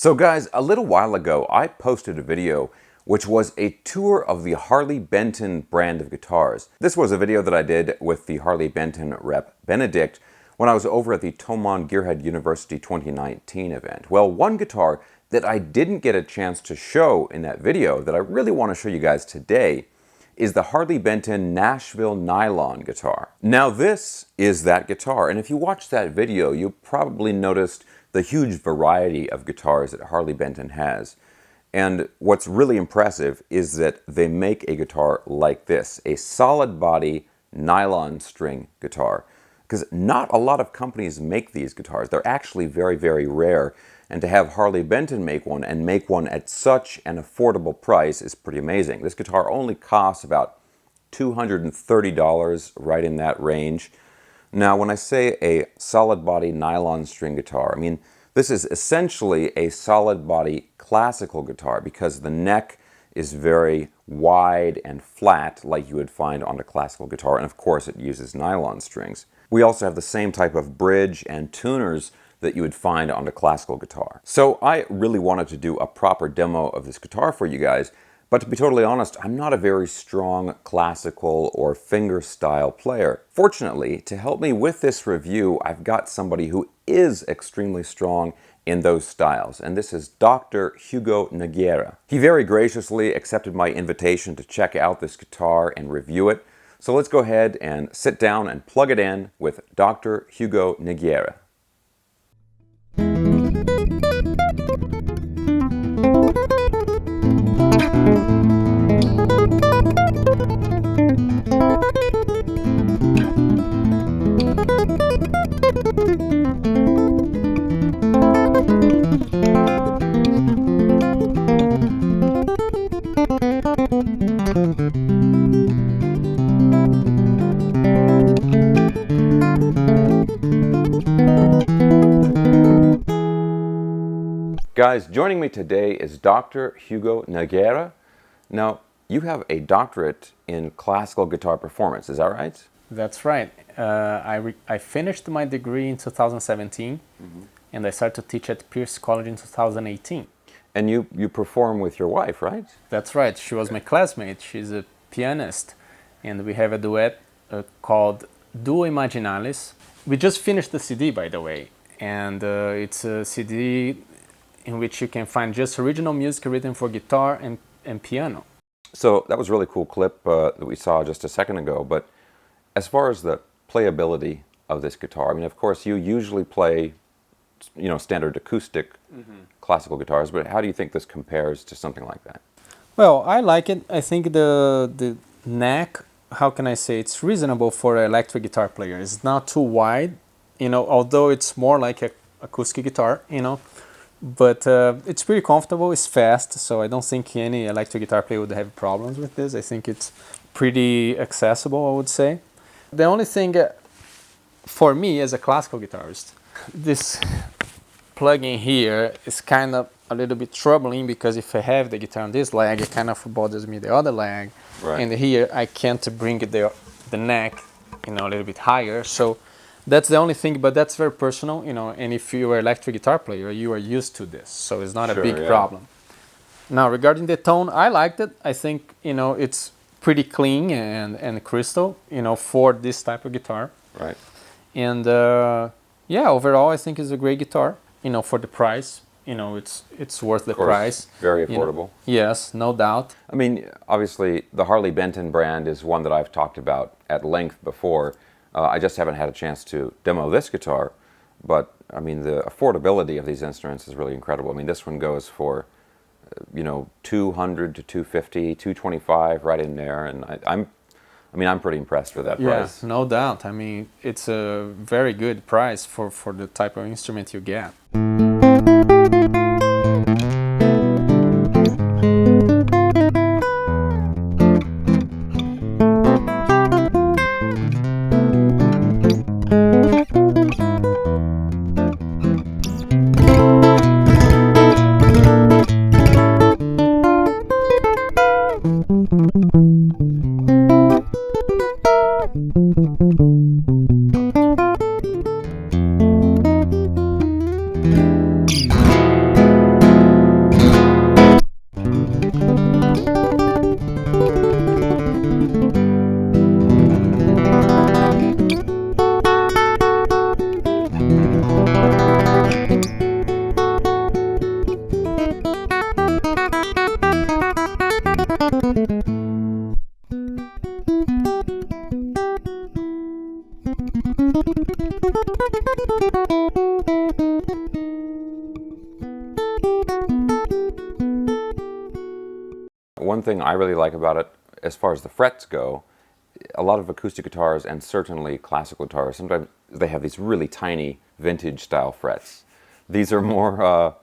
So guys, a little while ago, I posted a video which was a tour of the Harley Benton brand of guitars. This was a video that I did with the Harley Benton rep Benedict when I was over at the Thomann Gearhead University 2019 event. Well, one guitar that I didn't get a chance to show in that video that I really want to show you guys today is the Harley Benton Nashville Nylon guitar. Now this is that guitar, and if you watched that video, you probably noticed the huge variety of guitars that Harley Benton has. And what's really impressive is that they make a guitar like this, a solid body nylon string guitar. Because not a lot of companies make these guitars. They're actually very, very rare. And to have Harley Benton make one and make one at such an affordable price is pretty amazing. This guitar only costs about $230, right in that range. Now, when I say a solid body nylon string guitar, I mean, this is essentially a solid body classical guitar because the neck is very wide and flat like you would find on a classical guitar, and of course it uses nylon strings. We also have the same type of bridge and tuners that you would find on a classical guitar. So I really wanted to do a proper demo of this guitar for you guys, but to be totally honest, I'm not a very strong classical or fingerstyle player. Fortunately, to help me with this review, I've got somebody who is extremely strong in those styles, and this is Dr. Hugo Nogueira. He very graciously accepted my invitation to check out this guitar and review it. So let's go ahead and sit down and plug it in with Dr. Hugo Nogueira. Guys, joining me today is Dr. Hugo Nogueira. Now, you have a doctorate in classical guitar performance, is that right? That's right. I finished my degree in 2017, and I started to teach at Pierce College in 2018. And you perform with your wife, right? That's right. She was my classmate. She's a pianist, and we have a duet called Duo Imaginalis. We just finished the CD, by the way, and it's a CD in which you can find just original music written for guitar and piano. So that was a really cool clip that we saw just a second ago, but as far as the playability of this guitar, I mean, of course, you usually play, you know, standard acoustic classical guitars, but how do you think this compares to something like that? Well, I like it. I think the neck, how can I say, it's reasonable for an electric guitar player. It's not too wide, you know, although it's more like a acoustic guitar, you know. But it's pretty comfortable, it's fast, so I don't think any electric guitar player would have problems with this. I think it's pretty accessible, I would say. The only thing for me as a classical guitarist, this plug-in here is kind of a little bit troubling because if I have the guitar on this leg, it kind of bothers me the other leg. Right. And here I can't bring the neck, you know, a little bit higher. So that's the only thing, but that's very personal, you know, and if you're an electric guitar player, you are used to this, so it's not a big problem. Now, regarding the tone, I liked it. I think, you know, it's pretty clean and crystal, you know, for this type of guitar. Right. And, yeah, overall, I think it's a great guitar, you know, for the price. You know, it's worth the price. Very affordable. You know? Yes, no doubt. I mean, obviously, the Harley Benton brand is one that I've talked about at length before. I just haven't had a chance to demo this guitar, but I mean the affordability of these instruments is really incredible. I mean this one goes for, you know, $200 to $250, $225 right in there, and I'm pretty impressed with that price. Yeah, no doubt. I mean it's a very good price for the type of instrument you get. One thing I really like about it, as far as the frets go, a lot of acoustic guitars and certainly classical guitars, sometimes they have these really tiny vintage style frets. These are more,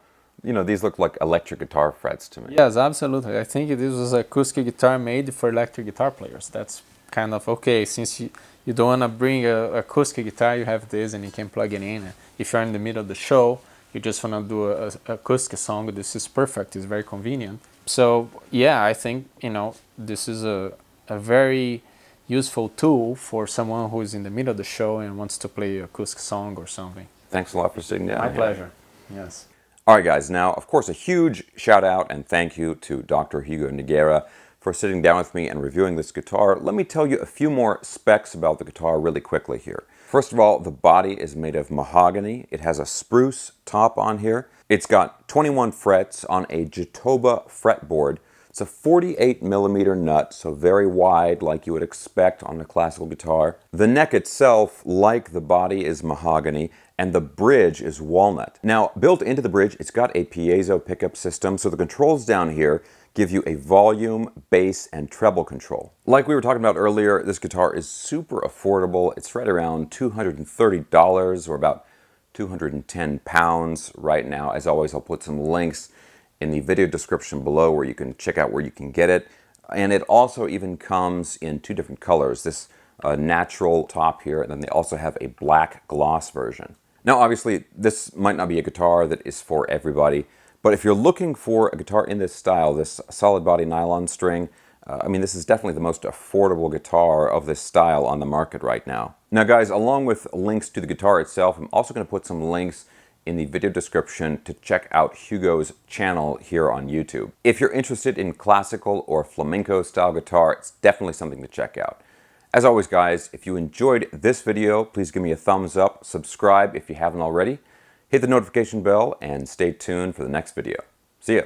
you know, these look like electric guitar frets to me. Yes, absolutely. I think this was an acoustic guitar made for electric guitar players. That's kind of okay, since you don't want to bring a acoustic guitar, you have this and you can plug it in. If you're in the middle of the show, you just want to do a acoustic song, this is perfect, it's very convenient. So yeah, I think, you know, this is a very useful tool for someone who is in the middle of the show and wants to play an acoustic song or something. Thanks a lot for sitting down. My pleasure. Yes. All right, guys. Now, of course, a huge shout out and thank you to Dr. Hugo Nogueira for sitting down with me and reviewing this guitar. Let me tell you a few more specs about the guitar really quickly here. First of all, the body is made of mahogany. It has a spruce top on here. It's got 21 frets on a Jatoba fretboard. It's a 48 millimeter nut, so very wide like you would expect on a classical guitar. The neck itself, like the body, is mahogany, and the bridge is walnut. Now, built into the bridge, it's got a piezo pickup system, so the controls down here give you a volume, bass, and treble control. Like we were talking about earlier, this guitar is super affordable. It's right around $230, or about 210 pounds right now. As always, I'll put some links in the video description below where you can check out where you can get it. And it also even comes in two different colors, this natural top here, and then they also have a black gloss version. Now, obviously, this might not be a guitar that is for everybody, but if you're looking for a guitar in this style, this solid body nylon string, I mean, this is definitely the most affordable guitar of this style on the market right now. Now, guys, along with links to the guitar itself, I'm also going to put some links in the video description to check out Hugo's channel here on YouTube. If you're interested in classical or flamenco style guitar, it's definitely something to check out. As always, guys, if you enjoyed this video, please give me a thumbs up, subscribe if you haven't already, hit the notification bell, and stay tuned for the next video. See ya.